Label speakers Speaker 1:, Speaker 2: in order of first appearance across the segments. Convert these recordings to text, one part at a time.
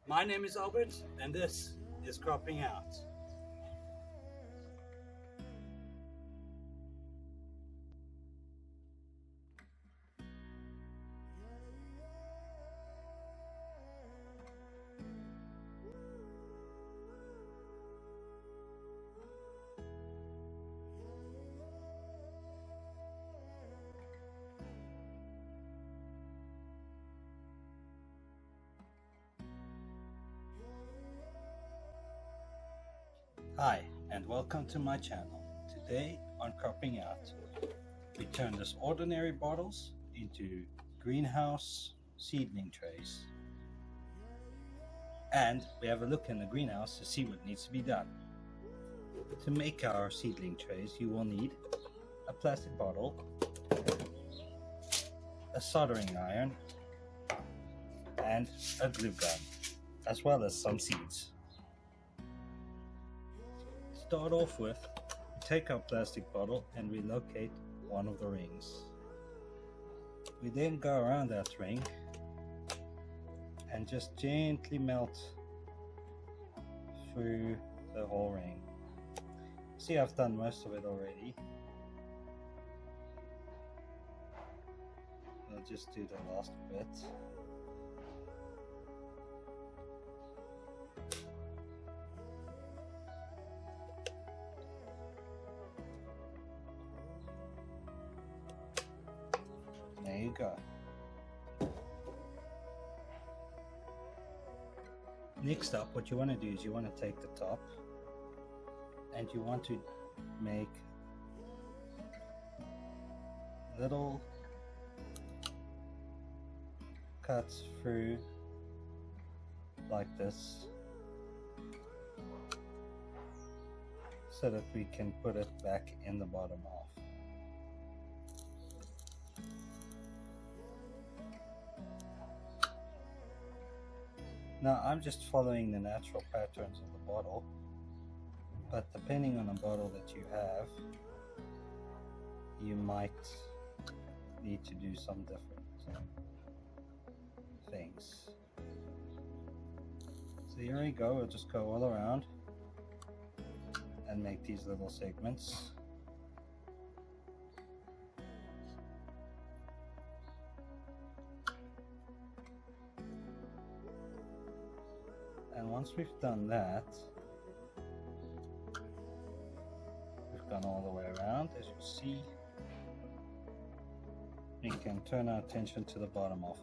Speaker 1: My name is Albert, and this is Cropping Out. Hi, and welcome to my channel. Today on Cropping Out, we turn these ordinary bottles into greenhouse seedling trays. And we have a look in the greenhouse to see what needs to be done. To make our seedling trays, you will need a plastic bottle, a soldering iron, and a glue gun, as well as some seeds. Start off with, take our plastic bottle and relocate one of the rings. We then go around that ring and just gently melt through the whole ring. See, I've done most of it already. I'll just do the last bit. There you go. Next up, what you want to do is you want to take the top and you want to make little cuts through like this so that we can put it back in the bottom half. Now I'm just following the natural patterns of the bottle, but depending on the bottle that you have, you might need to do some different things. So here we go, we'll just go all around and make these little segments. And once we've done that, we've gone all the way around, as you see. We can turn our attention to the bottom of.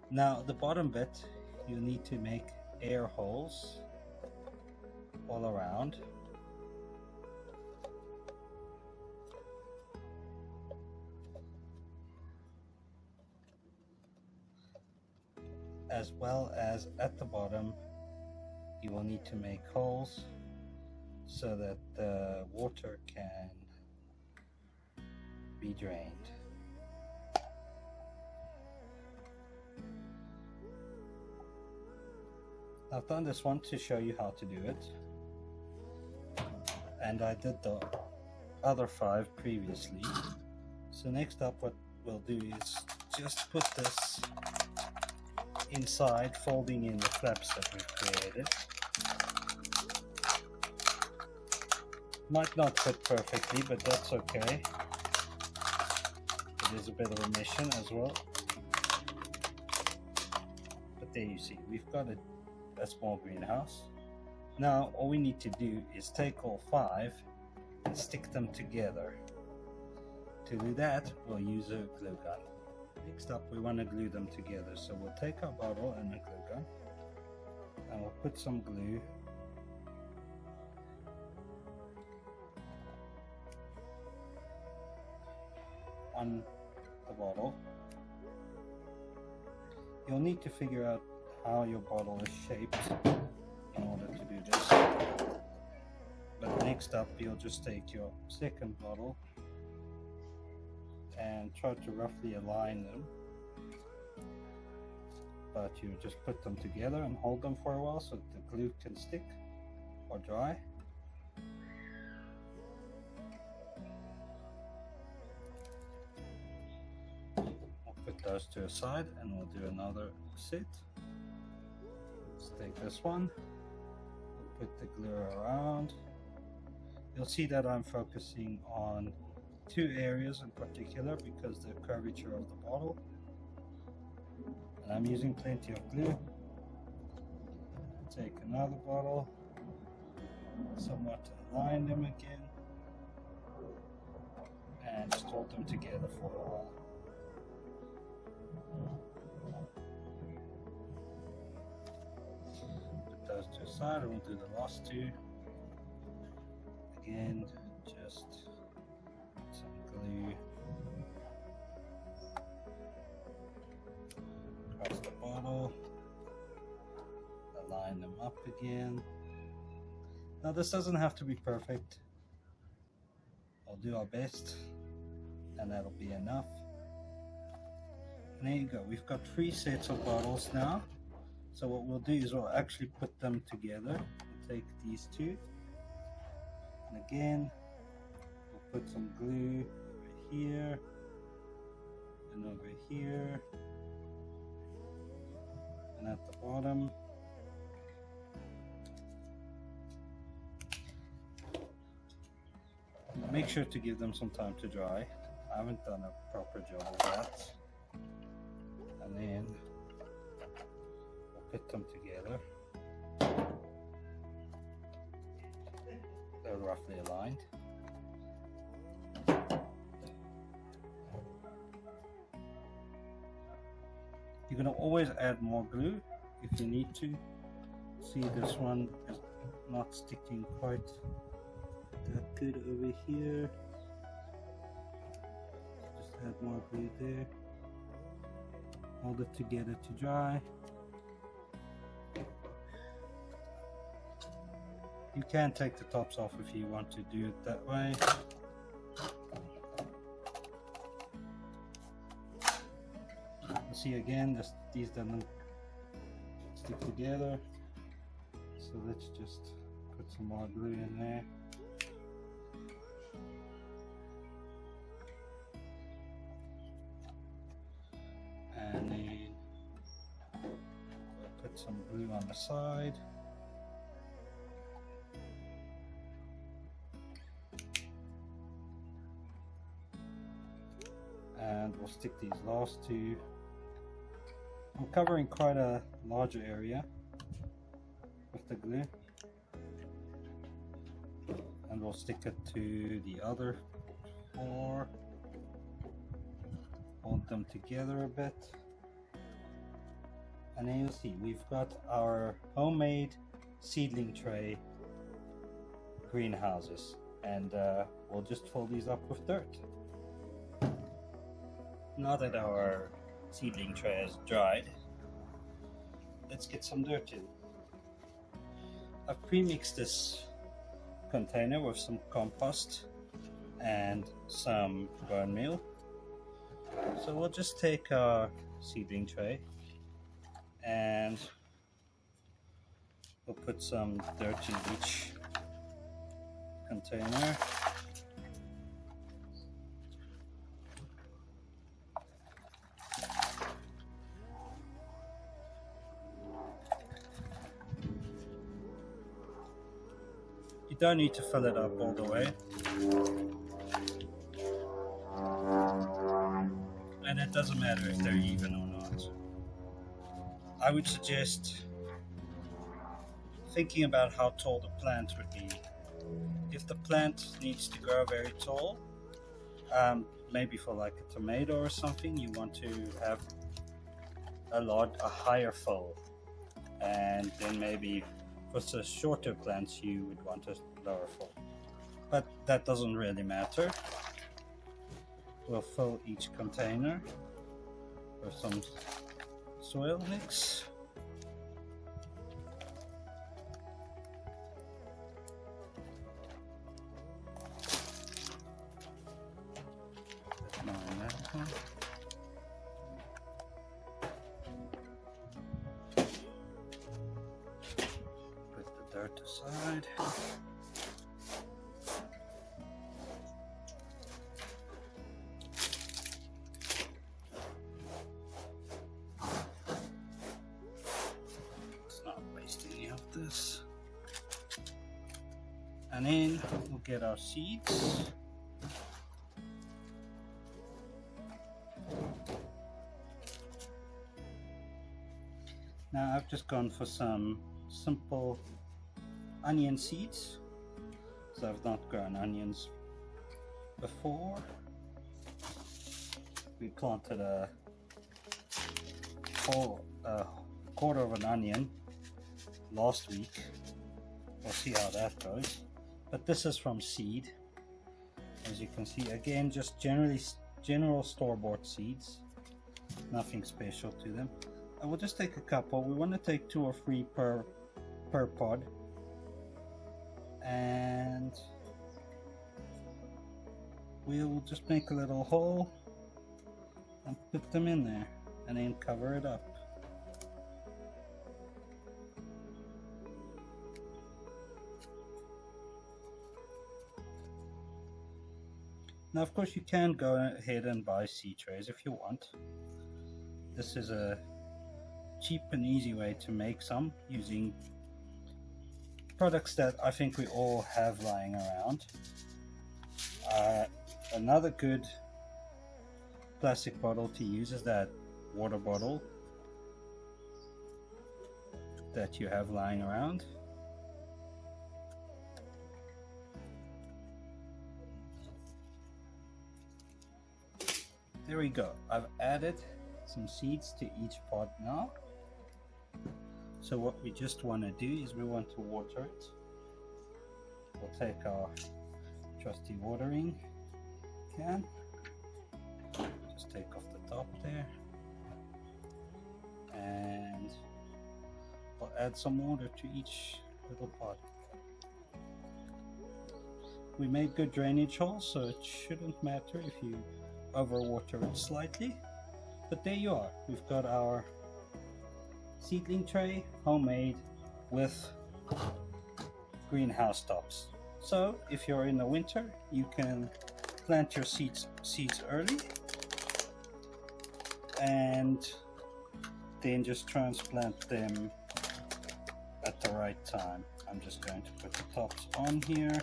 Speaker 1: Now the bottom bit, you need to make air holes all around. As well as at the bottom, you will need to make holes so that the water can be drained. I've done this one to show you how to do it, and I did the other 5 previously. So next up, what we'll do is just put this inside, folding in the flaps that we've created. Might not fit perfectly, but that's okay. It is a bit of a mission as well. But there you see, we've got a small greenhouse. Now all we need to do is take all 5 and stick them together. To do that, we'll use a glue gun. Next up, we want to glue them together, so we'll take our bottle and a glue gun and we'll put some glue on the bottle. You'll need to figure out how your bottle is shaped in order to do this. But next up, you'll just take your second bottle and try to roughly align them, but you just put them together and hold them for a while so that the glue can stick or dry. I'll put those to a side and we'll do another set. Let's take this one, we'll put the glue around. You'll see that I'm focusing on two areas in particular because the curvature of the bottle, and I'm using plenty of glue. Take another bottle, somewhat align them again, and just hold them together for a while. Put those to the side, and we'll do the last two. Again, just some glue across the bottle, align them up again. Now this doesn't have to be perfect. I'll do our best, and that'll be enough. And there you go, we've got 3 sets of bottles now. So what we'll do is we'll actually put them together. We'll take these two, and again we'll put some glue over here and over here and at the bottom. Make sure to give them some time to dry. I haven't done a proper job of that. And then we'll put them together. They're roughly aligned. You're going to always add more glue if you need to. See, this one is not sticking quite that good over here. Just add more glue there. Hold it together to dry. You can take the tops off if you want to do it that way. See, again, these don't stick together, so let's just put some more glue in there. And then we'll put some glue on the side. And we'll stick these last two. I'm covering quite a larger area with the glue, and we'll stick it to the other 4. Hold them together a bit, and then you'll see we've got our homemade seedling tray greenhouses, and we'll just fill these up with dirt. Now that our seedling tray is dried, let's get some dirt in. I've pre-mixed this container with some compost and some bone meal. So we'll just take our seedling tray and we'll put some dirt in each container. You don't need to fill it up all the way. And it doesn't matter if they're even or not. I would suggest thinking about how tall the plant would be. If the plant needs to grow very tall, maybe for like a tomato or something, you want to have a higher fill, and then maybe for the shorter plants you would want a lower fill. But that doesn't really matter. We'll fill each container with some soil mix. Line that one. Put the dirt aside. It's not way this. And then we'll get our seeds. Now I've just gone for some simple onion seeds, so I've not grown onions before. We planted a quarter of an onion last week. We'll see how that goes. But this is from seed. As you can see, again, just general store-bought seeds. Nothing special to them. I will just take a couple. We want to take 2 or 3 per pod. And we'll just make a little hole and put them in there and then cover it up. Now of course you can go ahead and buy seed trays if you want. This is a cheap and easy way to make some using products that I think we all have lying around. Another good plastic bottle to use is that water bottle that you have lying around. There we go. I've added some seeds to each pot now. So what we just want to do is we want to water it. We'll take our trusty watering can, just take off the top there, and I'll add some water to each little pot. We made good drainage holes, so it shouldn't matter if you overwater it slightly. But there you are, we've got our seedling tray, homemade, with greenhouse tops. So if you're in the winter, you can plant your seeds early and then just transplant them at the right time. I'm just going to put the tops on here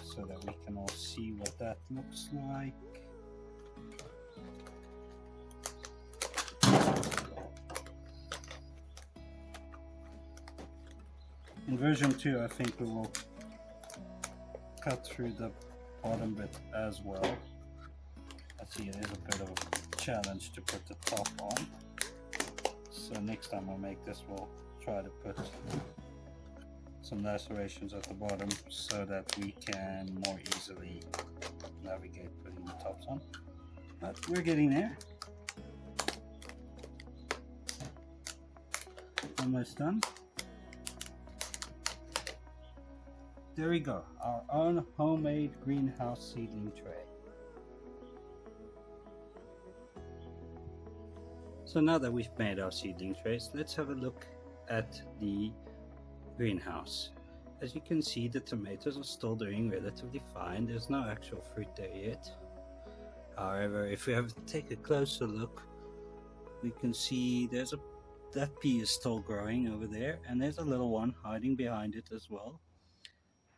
Speaker 1: so that we can all see what that looks like. In version 2, I think we will cut through the bottom bit as well. I see it is a bit of a challenge to put the top on. So next time I make this, we'll try to put some lacerations at the bottom so that we can more easily navigate putting the tops on. But we're getting there. Almost done. There we go, our own homemade greenhouse seedling tray. So now that we've made our seedling trays, let's have a look at the greenhouse. As you can see, the tomatoes are still doing relatively fine. There's no actual fruit there yet. However, if we have to take a closer look, we can see that pea is still growing over there, and there's a little one hiding behind it as well.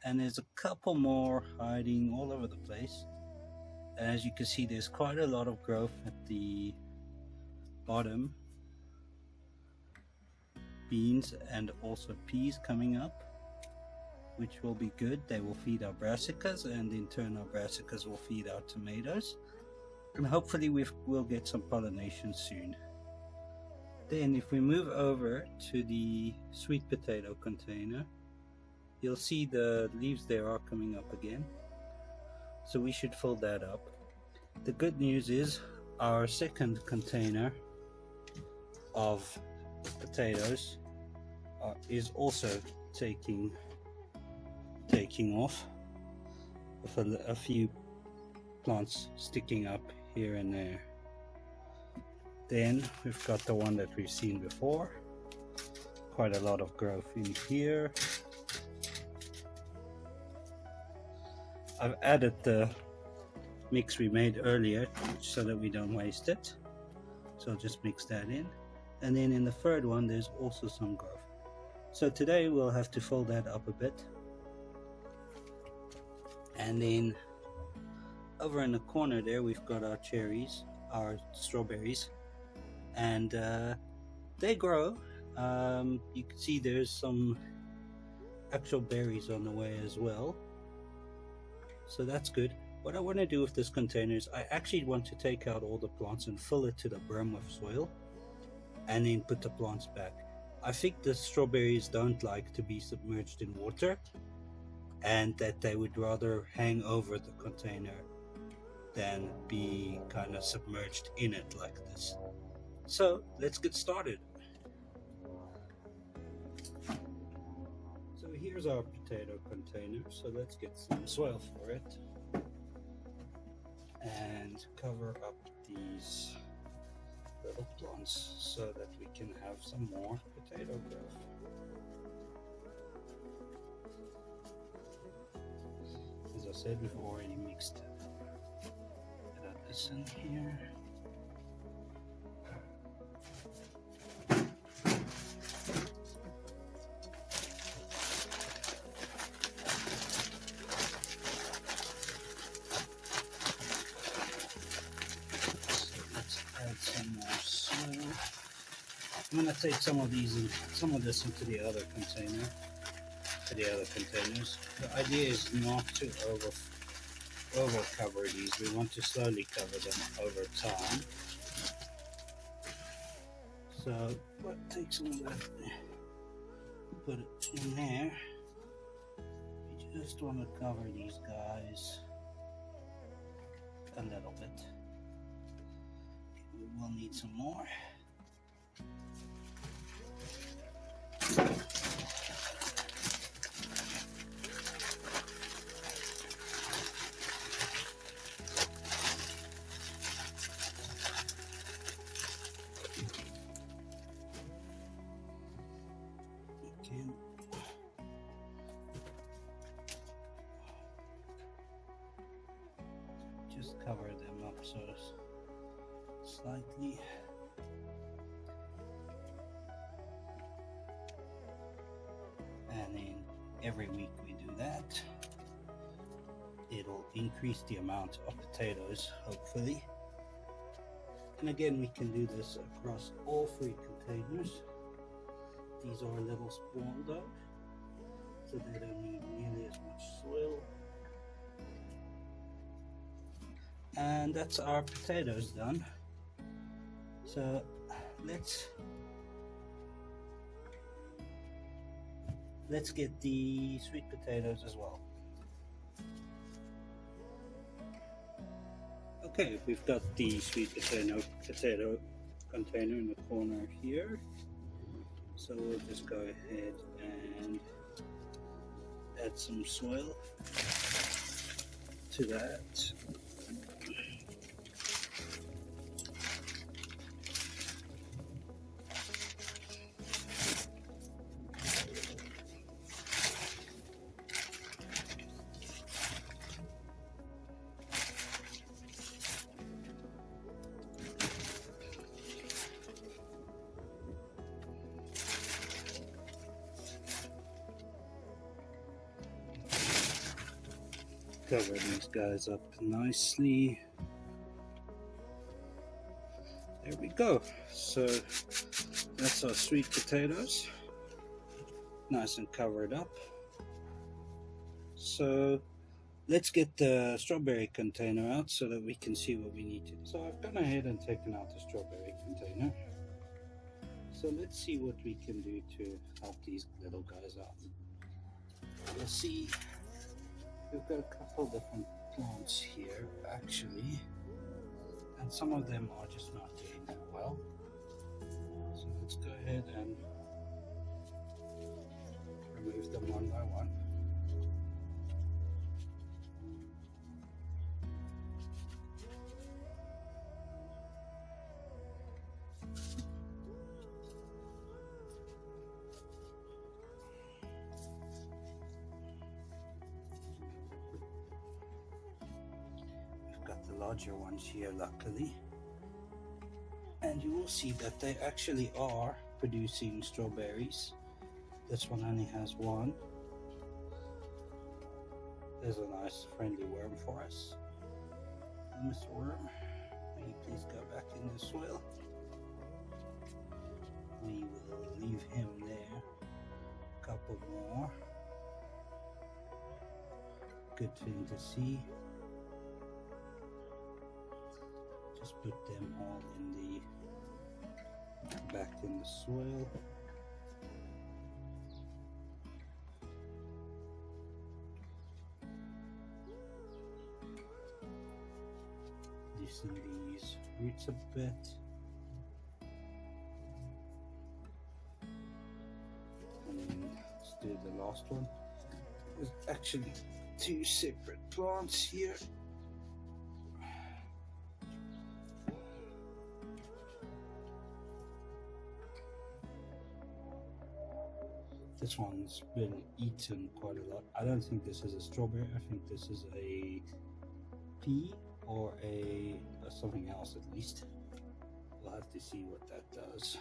Speaker 1: And there's a couple more hiding all over the place. As you can see, there's quite a lot of growth at the bottom. Beans and also peas coming up, which will be good. They will feed our brassicas, and in turn our brassicas will feed our tomatoes. And hopefully we'll get some pollination soon. Then if we move over to the sweet potato container, you'll see the leaves there are coming up again, so we should fill that up. The good news is our second container of potatoes is also taking off, with a few plants sticking up here and there. Then we've got the one that we've seen before, quite a lot of growth in here. I've added the mix we made earlier so that we don't waste it. So I'll just mix that in. And then in the third one, there's also some growth. So today we'll have to fold that up a bit, and then over in the corner there we've got our cherries, our strawberries, and they grow. You can see there's some actual berries on the way as well, so that's good. What I want to do with this container is I actually want to take out all the plants and fill it to the brim with soil, and then put the plants back. I think the strawberries don't like to be submerged in water, and that they would rather hang over the container than be kind of submerged in it like this. So let's get started. So here's our potato container, so let's get some soil for it and cover up these little plants so that we can have some more potato growth. As I said, we've already mixed it. Put this in here. Some more soil. I'm going to take some of these and some of this into the other container, to the other containers. The idea is not to over cover these. We want to slowly cover them over time. So take some of that, put it in there. You just want to cover these guys a little bit. We'll need some more. Again. Just cover them up so slightly. And then every week we do that. It'll increase the amount of potatoes, hopefully. And again, we can do this across all 3 containers. These are a little small though, so they don't need nearly as much soil. And that's our potatoes done. So let's get the sweet potatoes as well. Okay, we've got the sweet potato container in the corner here. So we'll just go ahead and add some soil to that. Cover these guys up nicely. There we go. So that's our sweet potatoes, nice and covered up. So let's get the strawberry container out so that we can see what we need to do. So I've gone ahead and taken out the strawberry container. So let's see what we can do to help these little guys out. We'll see. We've got a couple different plants here actually, and some of them are just not doing that well. So let's go ahead and remove them one by one. Larger ones here, luckily, and you will see that they actually are producing strawberries. This one only has one. There's a nice friendly worm for us. Mr. Worm, will you please go back in the soil? We will leave him there. A couple more. Good thing to see. Just put them all in the back in the soil. Loosen these roots a bit. And then let's do the last one. There's actually two separate plants here. This one's been eaten quite a lot. I don't think this is a strawberry. I think this is a pea or a something else at least. We'll have to see what that does.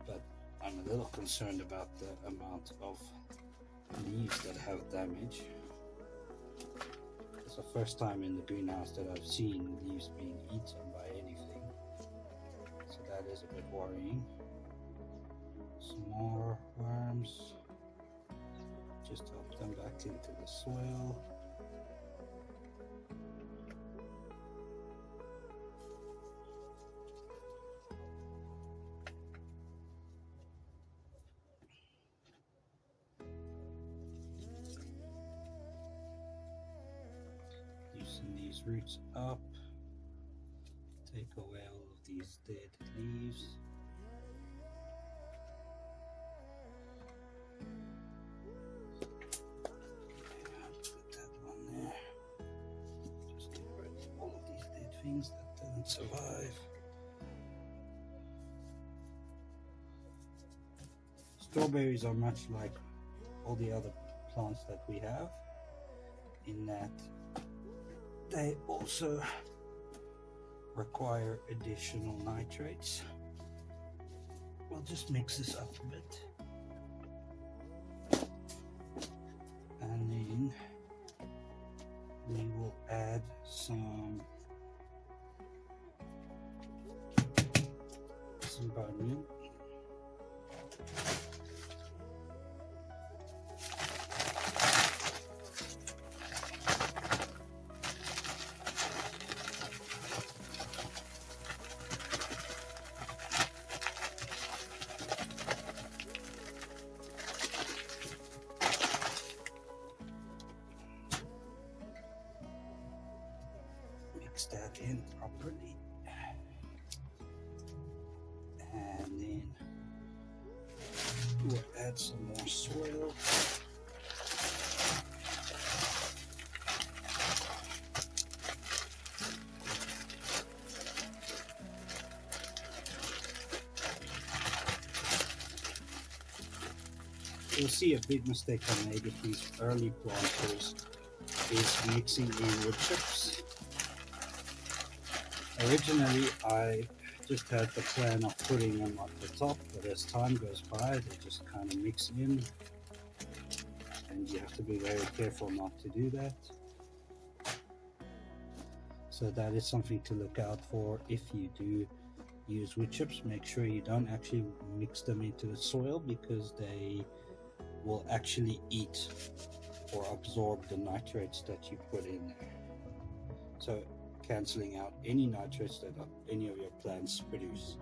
Speaker 1: But I'm a little concerned about the amount of leaves that have damage. It's the first time in the greenhouse that I've seen leaves being eaten by anything. So that is a bit worrying. Some more worms. Just help them back into the soil. Loosen these roots up. Take away all of these dead leaves. Things that didn't survive. Strawberries are much like all the other plants that we have, in that they also require additional nitrates. We'll just mix this up a bit. And then we will add some bone meal. Mix that in properly. And then we'll add some more soil. You'll see a big mistake I made with these early planters is mixing in wood chips. Originally I just had the plan of putting them at the top, but as time goes by they just kind of mix in, and you have to be very careful not to do that. So that is something to look out for if you do use wood chips. Make sure you don't actually mix them into the soil, because they will actually eat or absorb the nitrates that you put in there. So cancelling out any nitrates that any of your plants produce.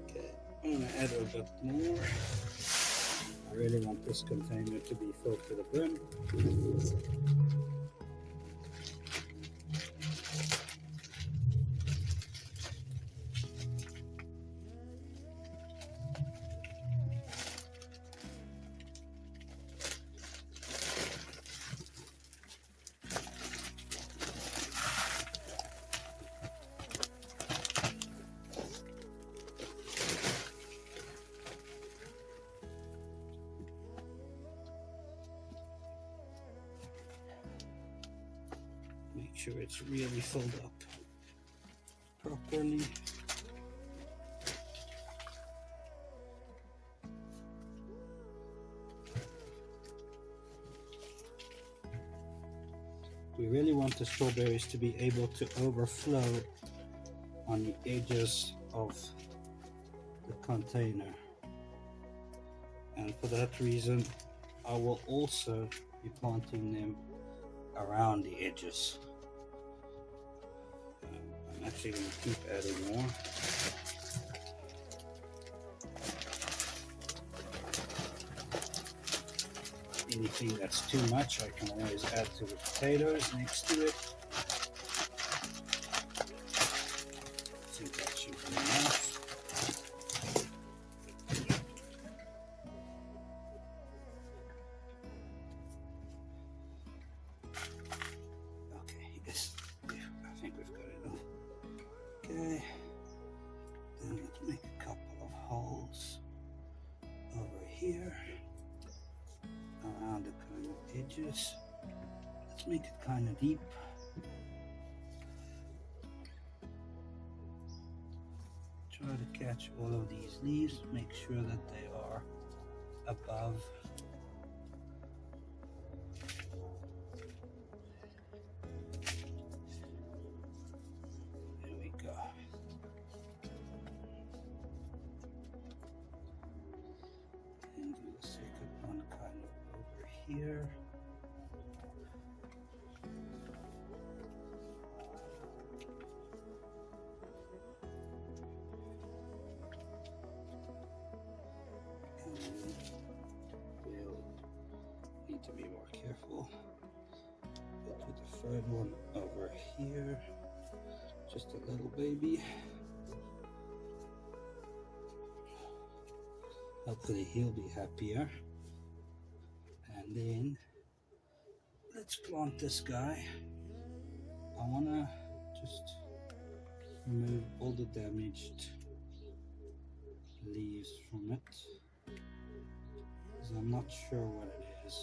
Speaker 1: Okay, I'm going to add a bit more. I really want this container to be filled to the brim. Make sure it's really filled up properly. We really want the strawberries to be able to overflow on the edges of the container, and for that reason I will also be planting them around the edges. I'm actually going to keep adding more. Anything that's too much I can always add to the potatoes next to it. I think that should be enough. Okay, yes, I think we've got it enough. Okay, then let's make a couple of holes over here around the kind of edges. Let's make it kind of deep. Try to catch all of these leaves, make sure that they are above. There we go. And do the second one kind of over here. Need to be more careful. Go to the third one over here. Just a little baby. Hopefully he'll be happier. And then let's plant this guy. I wanna just remove all the damaged leaves from it, because I'm not sure what it is.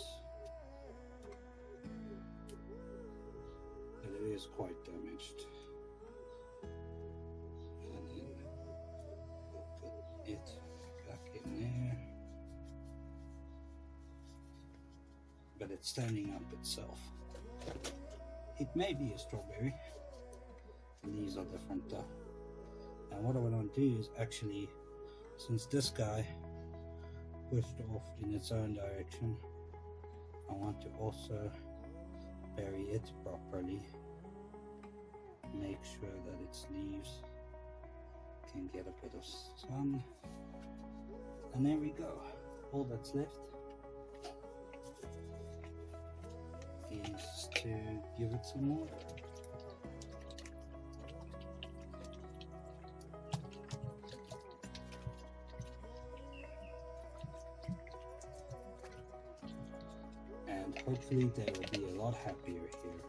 Speaker 1: But it is quite damaged. And then we'll put it back in there. But it's standing up itself. It may be a strawberry. The leaves are different though. And what I want to do is actually, since this guy pushed off in its own direction, I want to also bury it properly, make sure that its leaves can get a bit of sun, and there we go. All that's left is to give it some water. And hopefully they will be a lot happier here.